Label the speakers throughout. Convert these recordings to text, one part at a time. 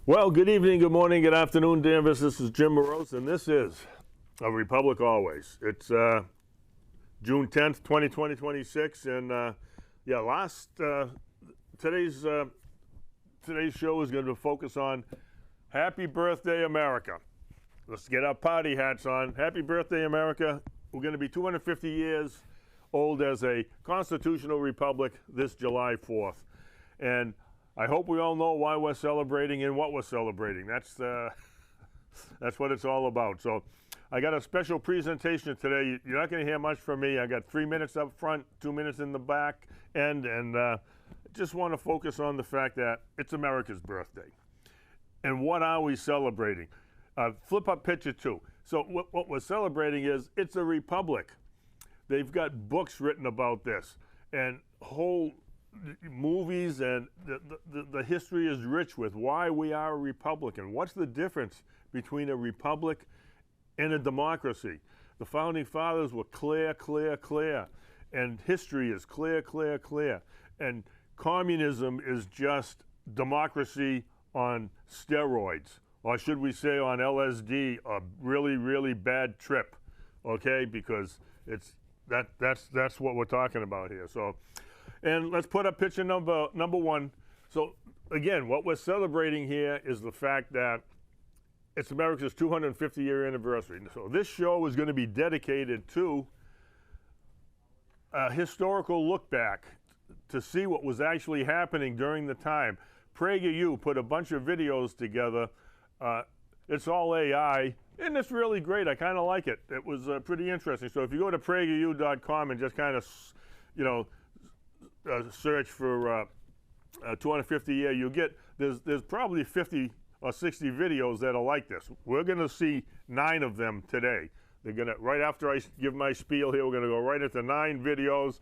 Speaker 1: Well, good evening, good morning, good afternoon, Danvers. This is Jim Moroz, and this is A Republic Always. It's June 10th, 2026, and today's show is going to focus on Happy Birthday, America. Let's get our party hats on. Happy birthday, America. We're going to be 250 years old as a constitutional republic this July 4th. And I hope we all know why we're celebrating and what we're celebrating. That's what it's all about. So I got a special presentation today. You're not going to hear much from me. I got 3 minutes up front, 2 minutes in the back end, and just want to focus on the fact that it's America's birthday. And what are we celebrating? Flip up picture 2. So what we're celebrating is it's a republic. They've got books written about this and whole movies, and the history is rich with why we are a republic and what's the difference between a republic and a democracy. The founding fathers were clear, and history is clear. And communism is just democracy on steroids, or should we say on LSD, a really bad trip, okay? Because that's what we're talking about here. So. And let's put up picture number 1. So again, what we're celebrating here is the fact that it's America's 250-year anniversary. So this show is going to be dedicated to a historical look back to see what was actually happening during the time. PragerU put a bunch of videos together. It's all AI, and it's really great. I kind of like it. It was pretty interesting. So if you go to PragerU.com and just kind of, search for 250 year, you'll get, there's probably 50 or 60 videos that are like this. We're going to see 9 of them today. They're going to, right after I give my spiel here, we're going to go right into 9 videos,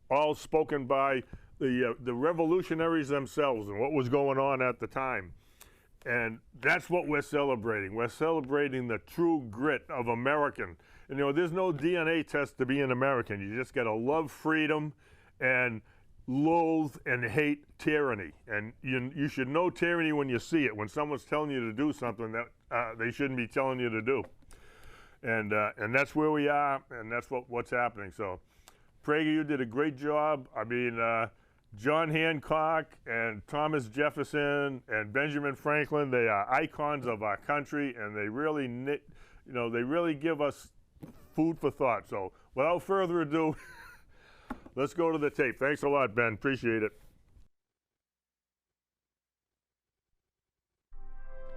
Speaker 1: all spoken by the revolutionaries themselves and what was going on at the time. And that's what we're celebrating. We're celebrating the true grit of American. And, there's no DNA test to be an American. You just got to love freedom and loathe and hate tyranny. And you should know tyranny when you see it, when someone's telling you to do something that they shouldn't be telling you to do. And that's where we are, and that's what's happening. So PragerU did a great job. I mean, John Hancock and Thomas Jefferson and Benjamin Franklin, they are icons of our country, and they really give us food for thought. So without further ado, let's go to the tape. Thanks a lot, Ben. Appreciate it.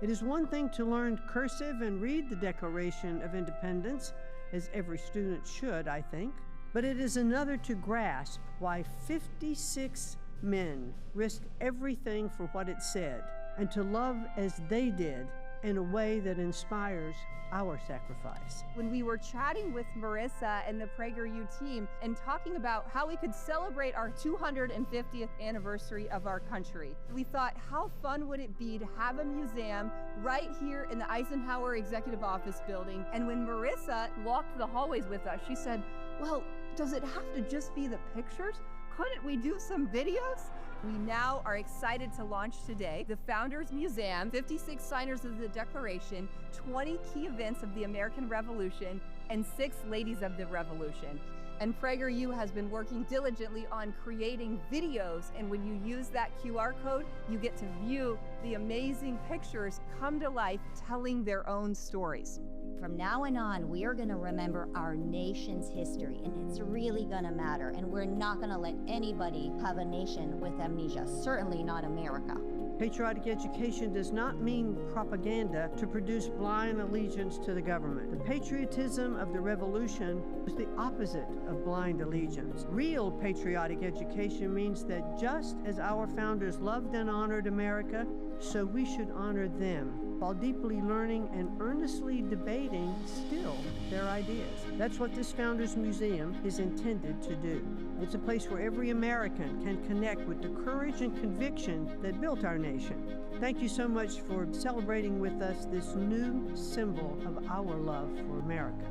Speaker 2: It is one thing to learn cursive and read the Declaration of Independence, as every student should, I think, but it is another to grasp why 56 men risked everything for what it said, and to love as they did in a way that inspires our sacrifice.
Speaker 3: When we were chatting with Marissa and the PragerU team and talking about how we could celebrate our 250th anniversary of our country, we thought, how fun would it be to have a museum right here in the Eisenhower Executive Office building? And when Marissa walked the hallways with us, she said, well, does it have to just be the pictures? Couldn't we do some videos? We now are excited to launch today the Founders Museum, 56 signers of the Declaration, 20 key events of the American Revolution, and 6 ladies of the Revolution. And PragerU has been working diligently on creating videos, and when you use that QR code, you get to view the amazing pictures come to life telling their own stories.
Speaker 4: From now on, we are going to remember our nation's history, and it's really going to matter. And we're not going to let anybody have a nation with amnesia, certainly not America.
Speaker 2: Patriotic education does not mean propaganda to produce blind allegiance to the government. The patriotism of the Revolution was the opposite of blind allegiance. Real patriotic education means that just as our founders loved and honored America, so we should honor them, while deeply learning and earnestly debating still their ideas. That's what this Founders Museum is intended to do. It's a place where every American can connect with the courage and conviction that built our nation. Thank you so much for celebrating with us this new symbol of our love for America.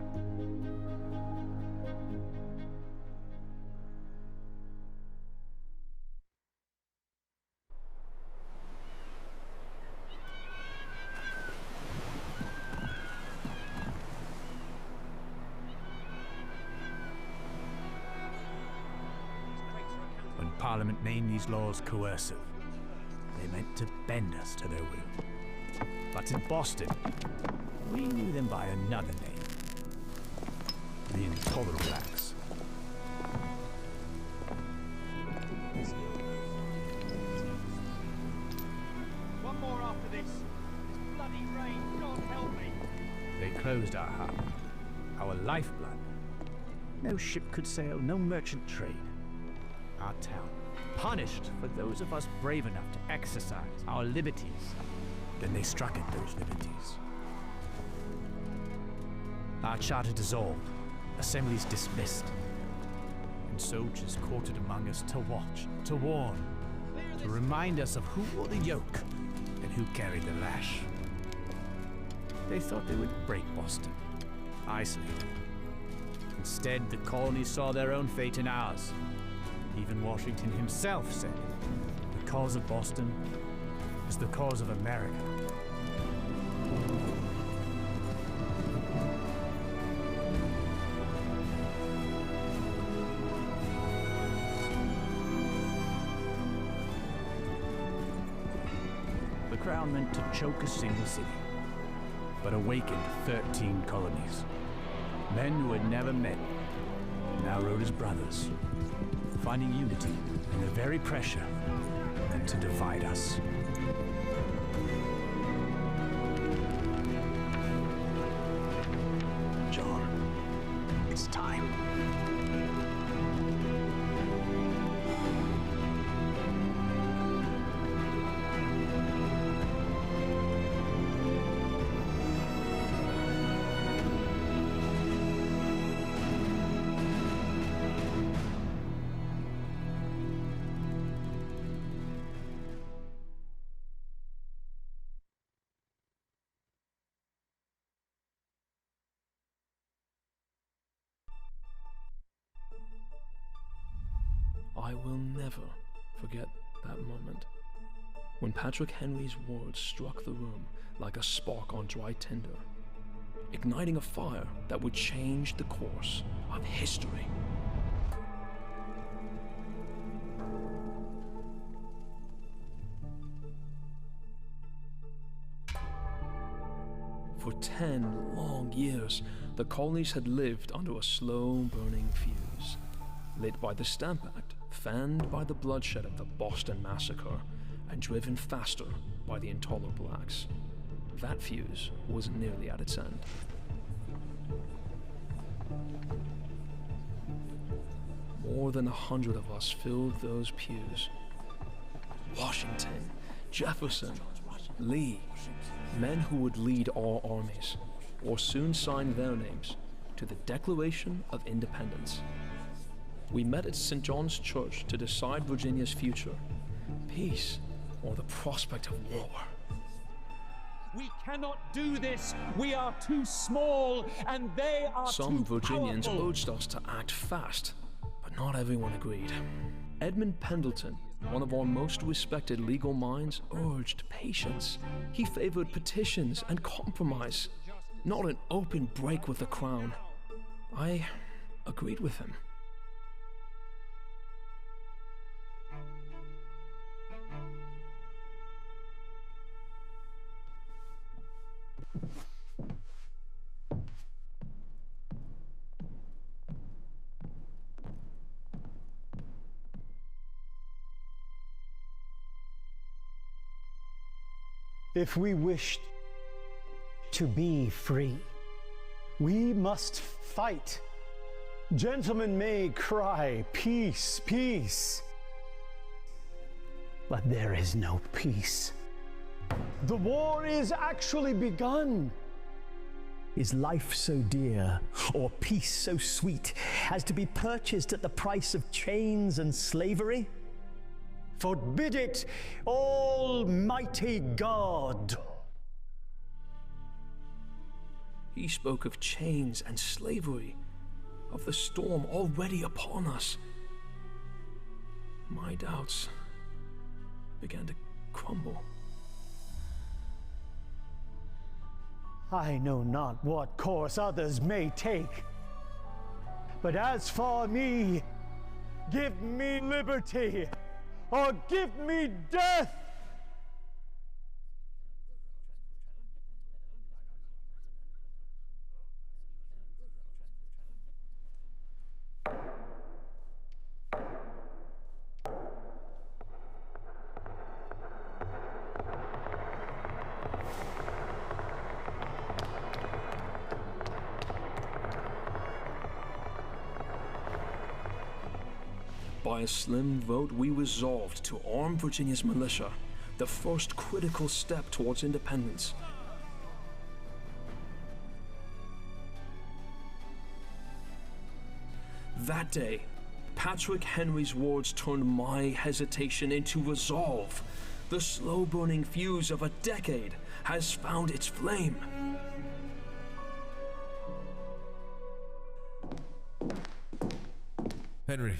Speaker 5: Parliament named these laws coercive. They meant to bend us to their will. But in Boston, we knew them by another name. The Intolerable Acts.
Speaker 6: One more after this. This bloody rain, God help me.
Speaker 5: They closed our harbour, our lifeblood. No ship could sail, no merchant trade. Our town, punished for those of us brave enough to exercise our liberties. Then they struck at those liberties. Our charter dissolved, assemblies dismissed, and soldiers quartered among us to watch, to warn, to remind us of who wore the yoke and who carried the lash. They thought they would break Boston, isolate it. Instead, the colonies saw their own fate in ours. Even Washington himself said, the cause of Boston is the cause of America. The crown meant to choke a single city, but awakened 13 colonies. Men who had never met now rode as brothers, finding unity in the very pressure meant to divide us. John, it's time.
Speaker 7: I will never forget that moment when Patrick Henry's words struck the room like a spark on dry tinder, igniting a fire that would change the course of history. For 10 long years, the colonies had lived under a slow-burning fuse, lit by the Stamp Act, fanned by the bloodshed of the Boston Massacre, and driven faster by the Intolerable Acts. That fuse was nearly at its end. More than 100 of us filled those pews. Washington, Jefferson, Lee, men who would lead our armies, or soon sign their names to the Declaration of Independence. We met at St. John's Church to decide Virginia's future, peace or the prospect of war.
Speaker 6: We cannot do this. We are too small, and they are
Speaker 7: Some
Speaker 6: too
Speaker 7: Virginians
Speaker 6: powerful.
Speaker 7: urged us to act fast, but not everyone agreed. Edmund Pendleton, one of our most respected legal minds, urged patience. He favored petitions and compromise, not an open break with the crown. I agreed with him.
Speaker 8: If we wish to be free, we must fight. Gentlemen may cry, peace, peace. But there is no peace. The war is actually begun.
Speaker 9: Is life so dear, or peace so sweet, as to be purchased at the price of chains and slavery?
Speaker 8: Forbid it, Almighty God.
Speaker 7: He spoke of chains and slavery, of the storm already upon us. My doubts began to crumble.
Speaker 8: I know not what course others may take, but as for me, give me liberty. or give me death!
Speaker 7: By a slim vote, we resolved to arm Virginia's militia, the first critical step towards independence. That day, Patrick Henry's words turned my hesitation into resolve. The slow-burning fuse of a decade has found its flame.
Speaker 10: Henry,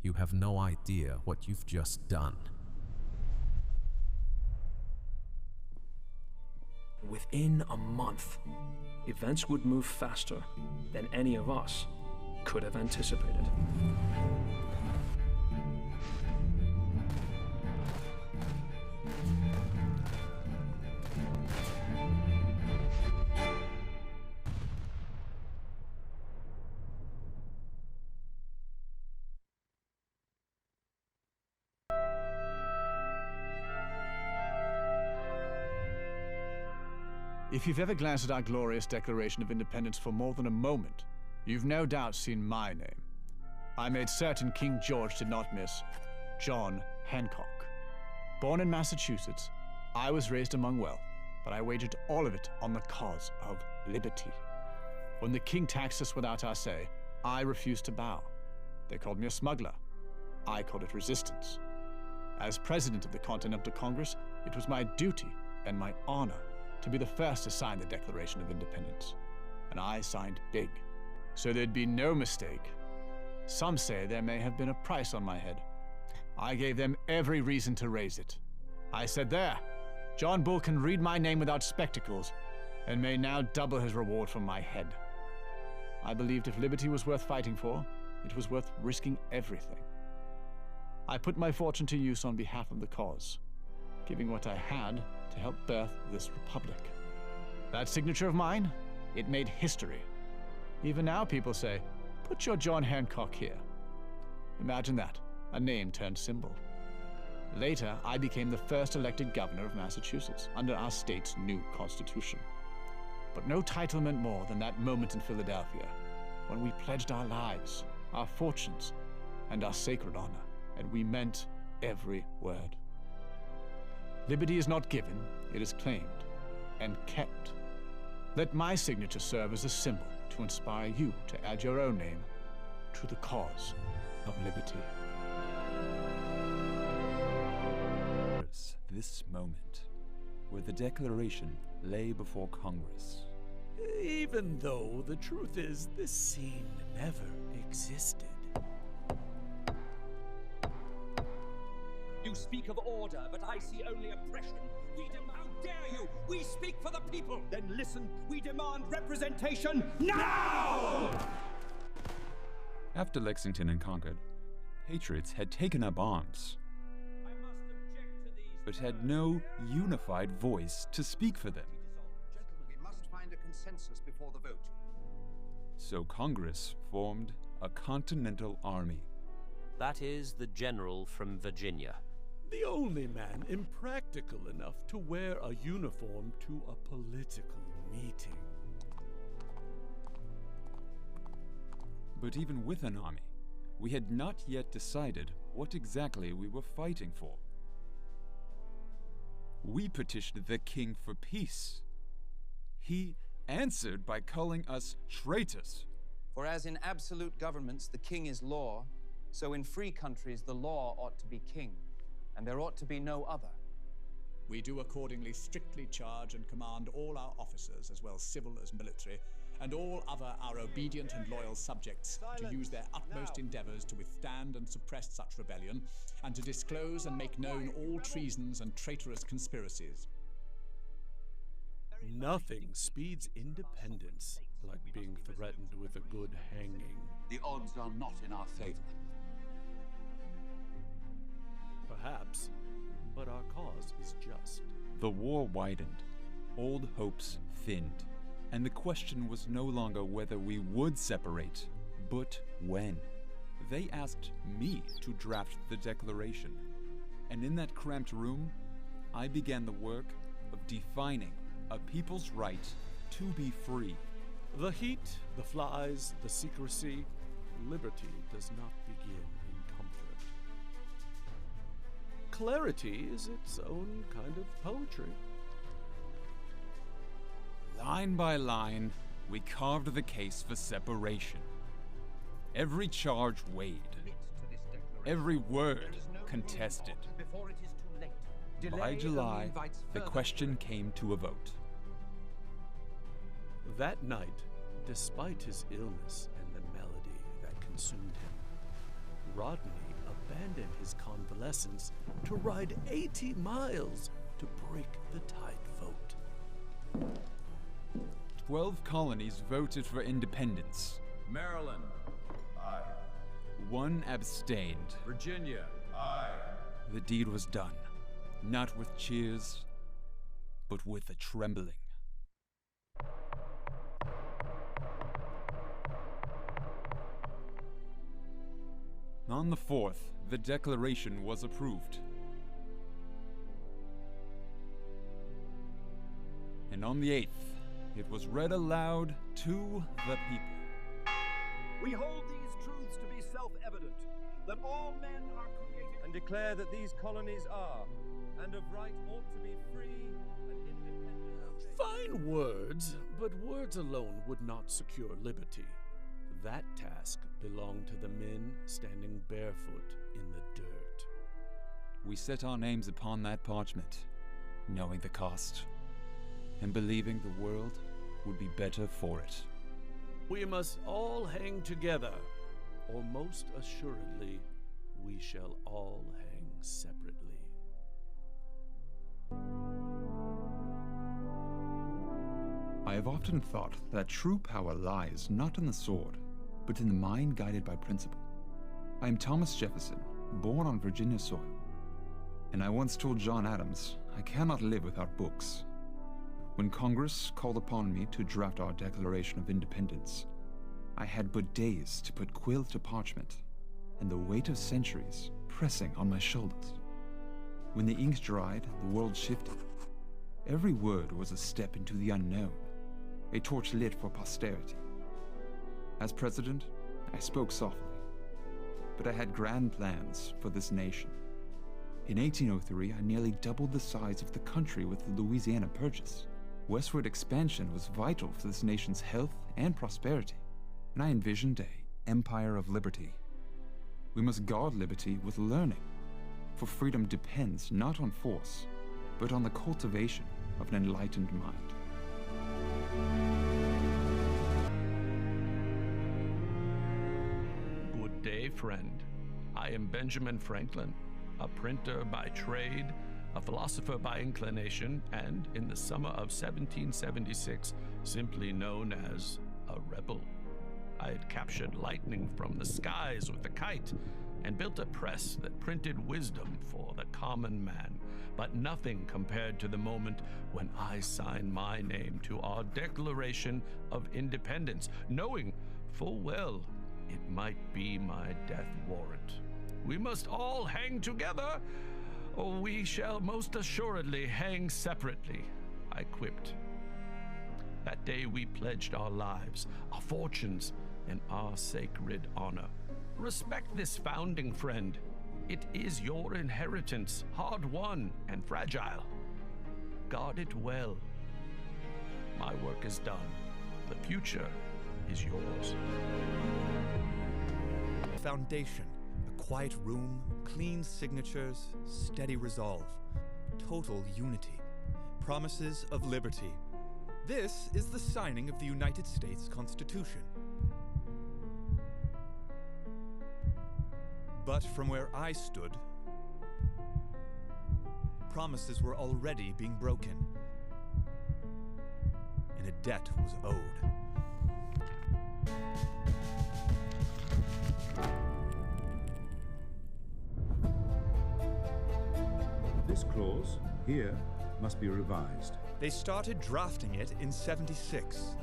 Speaker 10: you have no idea what you've just done.
Speaker 7: Within a month, events would move faster than any of us could have anticipated.
Speaker 5: If you've ever glanced at our glorious Declaration of Independence for more than a moment, you've no doubt seen my name. I made certain King George did not miss John Hancock. Born in Massachusetts, I was raised among wealth, but I wagered all of it on the cause of liberty. When the king taxed us without our say, I refused to bow. They called me a smuggler. I called it resistance. As president of the Continental Congress, it was my duty and my honor to be the first to sign the Declaration of Independence. And I signed big, so there'd be no mistake. Some say there may have been a price on my head. I gave them every reason to raise it. I said, there, John Bull can read my name without spectacles, and may now double his reward from my head. I believed if liberty was worth fighting for, it was worth risking everything. I put my fortune to use on behalf of the cause, giving what I had to help birth this republic. That signature of mine, it made history. Even now people say, put your John Hancock here. Imagine that, a name turned symbol. Later, I became the first elected governor of Massachusetts under our state's new constitution. But no title meant more than that moment in Philadelphia, when we pledged our lives, our fortunes, and our sacred honor, and we meant every word. Liberty is not given, it is claimed and kept. Let my signature serve as a symbol to inspire you to add your own name to the cause of liberty.
Speaker 11: This moment, where the Declaration lay before Congress.
Speaker 12: Even though the truth is, this scene never existed.
Speaker 6: You speak of order, but I see only oppression. We demand, how dare you? We speak for the people. Then listen, we demand representation now!
Speaker 11: After Lexington and Concord, patriots had taken up arms, but had no unified voice to speak for them.
Speaker 13: Gentlemen, we must find a consensus before the vote.
Speaker 11: So Congress formed a Continental Army.
Speaker 14: That is the general from Virginia.
Speaker 12: The only man impractical enough to wear a uniform to a political meeting.
Speaker 11: But even with an army, we had not yet decided what exactly we were fighting for. We petitioned the king for peace. He answered by calling us traitors.
Speaker 15: For as in absolute governments the king is law, so in free countries the law ought to be king, and there ought to be no other.
Speaker 5: We do accordingly strictly charge and command all our officers, as well civil as military, and all other our obedient and loyal subjects, to use their utmost endeavors to withstand and suppress such rebellion, and to disclose and make known all treasons and traitorous conspiracies.
Speaker 12: Nothing speeds independence like being threatened with a good hanging.
Speaker 13: The odds are not in our favor.
Speaker 12: Perhaps, but our cause is just.
Speaker 11: The war widened, old hopes thinned, and the question was no longer whether we would separate, but when. They asked me to draft the Declaration, and in that cramped room, I began the work of defining a people's right to be free.
Speaker 12: The heat, the flies, the secrecy, liberty does not begin in comfort. Clarity is its own kind of poetry.
Speaker 11: Line by line, we carved the case for separation. Every charge weighed. Every word contested. By July, the question came to a vote.
Speaker 12: That night, despite his illness and the melody that consumed him, Rodney abandoned his convalescence to ride 80 miles to break the tide vote.
Speaker 11: 12 colonies voted for independence.
Speaker 16: Maryland, aye.
Speaker 11: 1 abstained.
Speaker 16: Virginia, aye.
Speaker 11: The deed was done, not with cheers, but with a trembling. On the 4th, the Declaration was approved. And on the 8th, it was read aloud to the people.
Speaker 6: We hold these truths to be self-evident, that all men are created
Speaker 17: and declare that these colonies are, and of right ought to be free and independent.
Speaker 12: Fine words, but words alone would not secure liberty. That task belonged to the men standing barefoot in the dirt.
Speaker 11: We set our names upon that parchment, knowing the cost, and believing the world would be better for it.
Speaker 12: We must all hang together, or most assuredly, we shall all hang separately.
Speaker 11: I have often thought that true power lies not in the sword, but in the mind guided by principle. I am Thomas Jefferson, born on Virginia soil, and I once told John Adams, I cannot live without books. When Congress called upon me to draft our Declaration of Independence, I had but days to put quill to parchment, and the weight of centuries pressing on my shoulders. When the ink dried, the world shifted. Every word was a step into the unknown, a torch lit for posterity. As president, I spoke softly, but I had grand plans for this nation. In 1803, I nearly doubled the size of the country with the Louisiana Purchase. Westward expansion was vital for this nation's health and prosperity, and I envisioned an empire of liberty. We must guard liberty with learning, for freedom depends not on force, but on the cultivation of an enlightened mind.
Speaker 12: Good day, friend. I am Benjamin Franklin, a printer by trade, a philosopher by inclination, and in the summer of 1776, simply known as a rebel. I had captured lightning from the skies with a kite and built a press that printed wisdom for the common man, but nothing compared to the moment when I signed my name to our Declaration of Independence, knowing full well it might be my death warrant. We must all hang together, or we shall most assuredly hang separately, I quipped. That day we pledged our lives, our fortunes, and our sacred honor. Respect this founding, friend. It is your inheritance, hard-won and fragile. Guard it well. My work is done. The future is yours.
Speaker 18: Foundation. A quiet room, clean signatures, steady resolve. Total unity. Promises of liberty. This is the signing of the United States Constitution. But from where I stood, promises were already being broken, and a debt was owed.
Speaker 16: This clause, here, must be revised.
Speaker 18: They started drafting it in 76.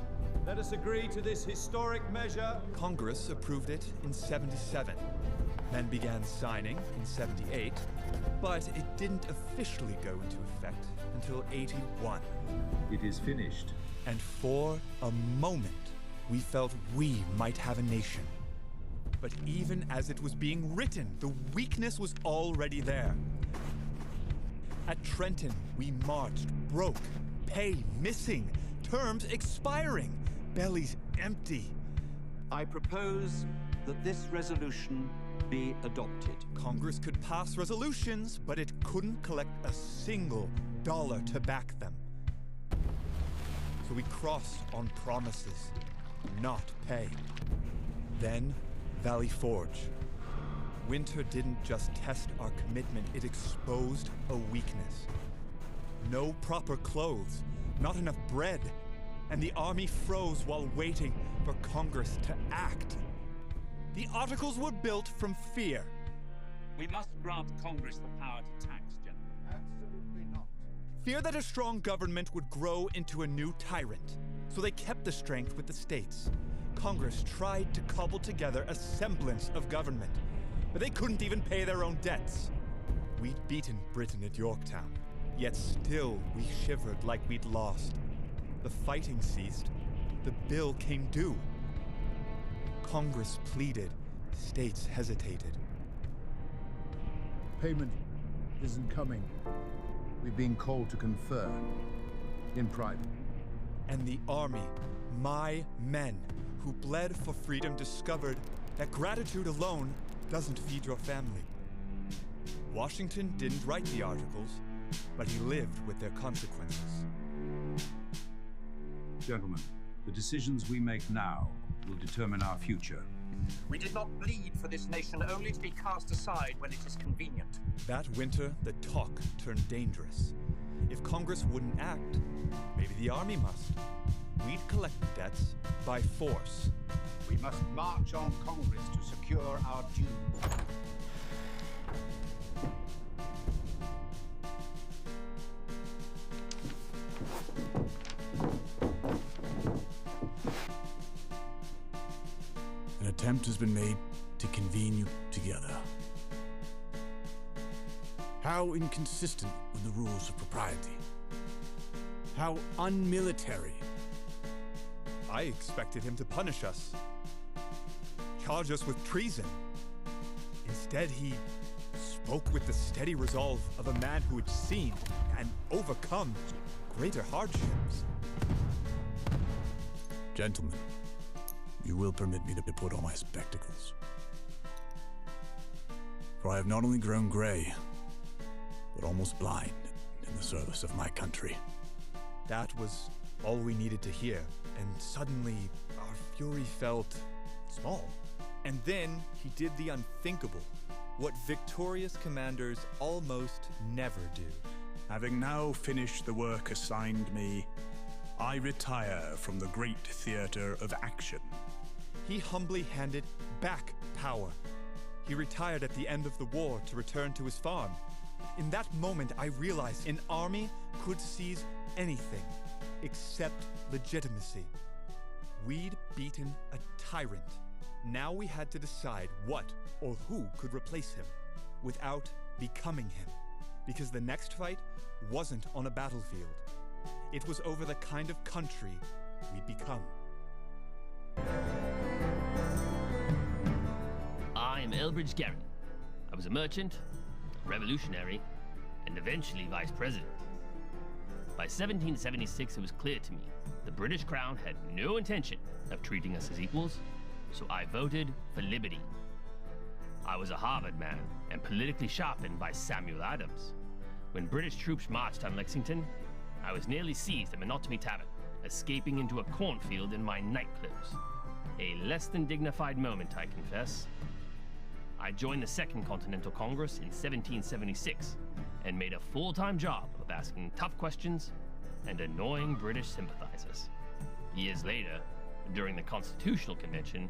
Speaker 17: Let us agree to this historic measure.
Speaker 18: Congress approved it in 77. Men began signing in 78, but it didn't officially go into effect until 81.
Speaker 16: It is finished.
Speaker 18: And for a moment, we felt we might have a nation. But even as it was being written, the weakness was already there. At Trenton, we marched, broke, pay missing, terms expiring, bellies empty.
Speaker 6: I propose that this resolution be adopted.
Speaker 18: Congress could pass resolutions, but it couldn't collect a single dollar to back them. So we crossed on promises, not pay. Then, Valley Forge. Winter didn't just test our commitment, it exposed a weakness. No proper clothes, not enough bread, and the army froze while waiting for Congress to act. The articles were built from fear.
Speaker 6: We must grant Congress the power to tax, gentlemen.
Speaker 16: Absolutely not.
Speaker 18: Fear that a strong government would grow into a new tyrant. So they kept the strength with the states. Congress tried to cobble together a semblance of government, but they couldn't even pay their own debts. We'd beaten Britain at Yorktown, yet still we shivered like we'd lost. The fighting ceased, the bill came due. Congress pleaded, states hesitated.
Speaker 16: Payment isn't coming. We've been called to confer. In private.
Speaker 18: And the army, my men, who bled for freedom, discovered that gratitude alone doesn't feed your family. Washington didn't write the articles, but he lived with their consequences.
Speaker 16: Gentlemen, the decisions we make now will determine our future.
Speaker 13: We did not bleed for this nation only to be cast aside when it is convenient.
Speaker 18: That winter, the talk turned dangerous. If Congress wouldn't act, maybe the army must. We'd collect the debts by force.
Speaker 13: We must march on Congress to secure our due.
Speaker 5: An attempt has been made to convene you together. How inconsistent with the rules of propriety. How unmilitary.
Speaker 18: I expected him to punish us, charge us with treason. Instead, he spoke with the steady resolve of a man who had seen and overcome greater hardships.
Speaker 5: Gentlemen, you will permit me to put on my spectacles. For I have not only grown gray, but almost blind in the service of my country.
Speaker 18: That was all we needed to hear, and suddenly our fury felt small. And then he did the unthinkable, what victorious commanders almost never do.
Speaker 5: Having now finished the work assigned me, I retire from the great theater of action.
Speaker 18: He humbly handed back power. He retired at the end of the war to return to his farm. In that moment, I realized an army could seize anything except legitimacy. We'd beaten a tyrant. Now we had to decide what or who could replace him without becoming him. Because the next fight wasn't on a battlefield. It was over the kind of country we'd become.
Speaker 19: I am Elbridge Gerry. I was a merchant, revolutionary, and eventually vice president. By 1776, it was clear to me the British Crown had no intention of treating us as equals, so I voted for liberty. I was a Harvard man and politically sharpened by Samuel Adams. When British troops marched on Lexington, I was nearly seized at Menotomy Tavern, escaping into a cornfield in my nightclothes. A less than dignified moment, I confess. I joined the Second Continental Congress in 1776 and made a full-time job of asking tough questions and annoying British sympathizers. Years later, during the Constitutional Convention,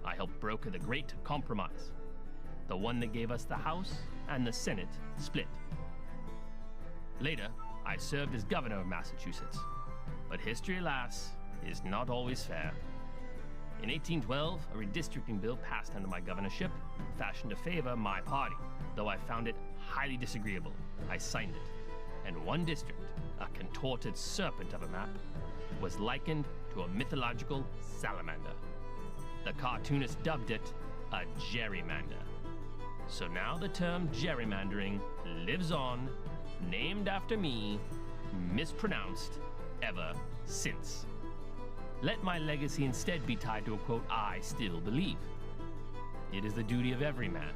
Speaker 19: I helped broker the Great Compromise, the one that gave us the House and the Senate split. Later, I served as governor of Massachusetts. But history, alas, is not always fair. In 1812, a redistricting bill passed under my governorship, fashioned to favor my party. Though I found it highly disagreeable, I signed it. And one district, a contorted serpent of a map, was likened to a mythological salamander. The cartoonist dubbed it a gerrymander. So now the term gerrymandering lives on, named after me, mispronounced ever since. Let my legacy instead be tied to a quote I still believe. It is the duty of every man,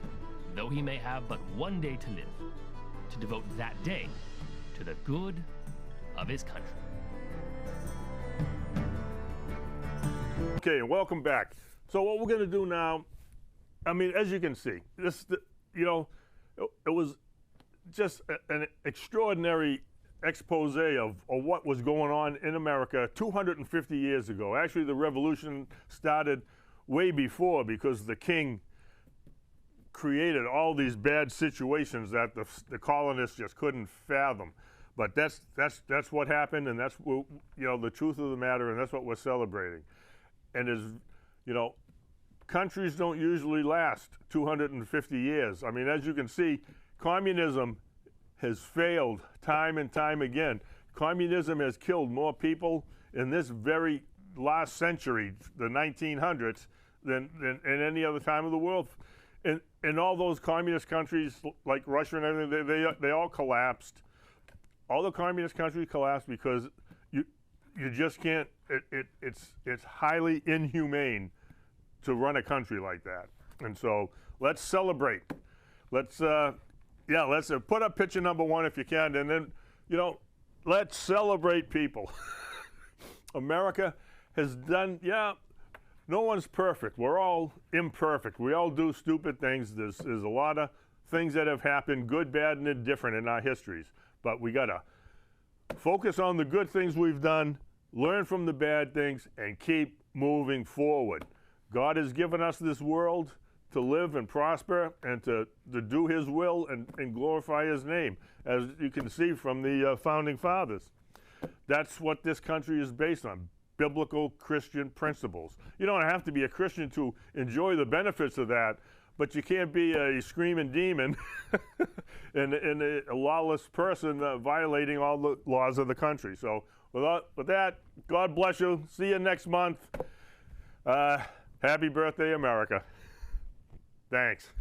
Speaker 19: though he may have but one day to live, to devote that day to the good of his country.
Speaker 1: Okay, welcome back. So what we're going to do now, I mean, as you can see, this, you know, it was just an extraordinary expose of what was going on in America 250 years ago. Actually, the revolution started way before, because the king created all these bad situations that the colonists just couldn't fathom. But that's what happened, and that's what, you know, the truth of the matter, and that's what we're celebrating. And as you know, countries don't usually last 250 years. I mean, as you can see, communism has failed time and time again. Communism has killed more people in this very last century, the 1900s, than in any other time of the world. In all those communist countries like Russia and everything, they all collapsed. All the communist countries collapsed because you just can't. It's highly inhumane to run a country like that. And so let's celebrate. Let's put up picture number one if you can, and then, you know, let's celebrate people. America has done, no one's perfect. We're all imperfect. We all do stupid things. There's a lot of things that have happened, good, bad, and indifferent in our histories. But we gotta focus on the good things we've done, learn from the bad things, and keep moving forward. God has given us this world to live and prosper and to do his will and glorify his name, as you can see from the founding fathers. That's what this country is based on, biblical Christian principles. You don't have to be a Christian to enjoy the benefits of that, but you can't be a screaming demon and a lawless person violating all the laws of the country. So with that, God bless you. See you next month. Happy birthday, America. Thanks.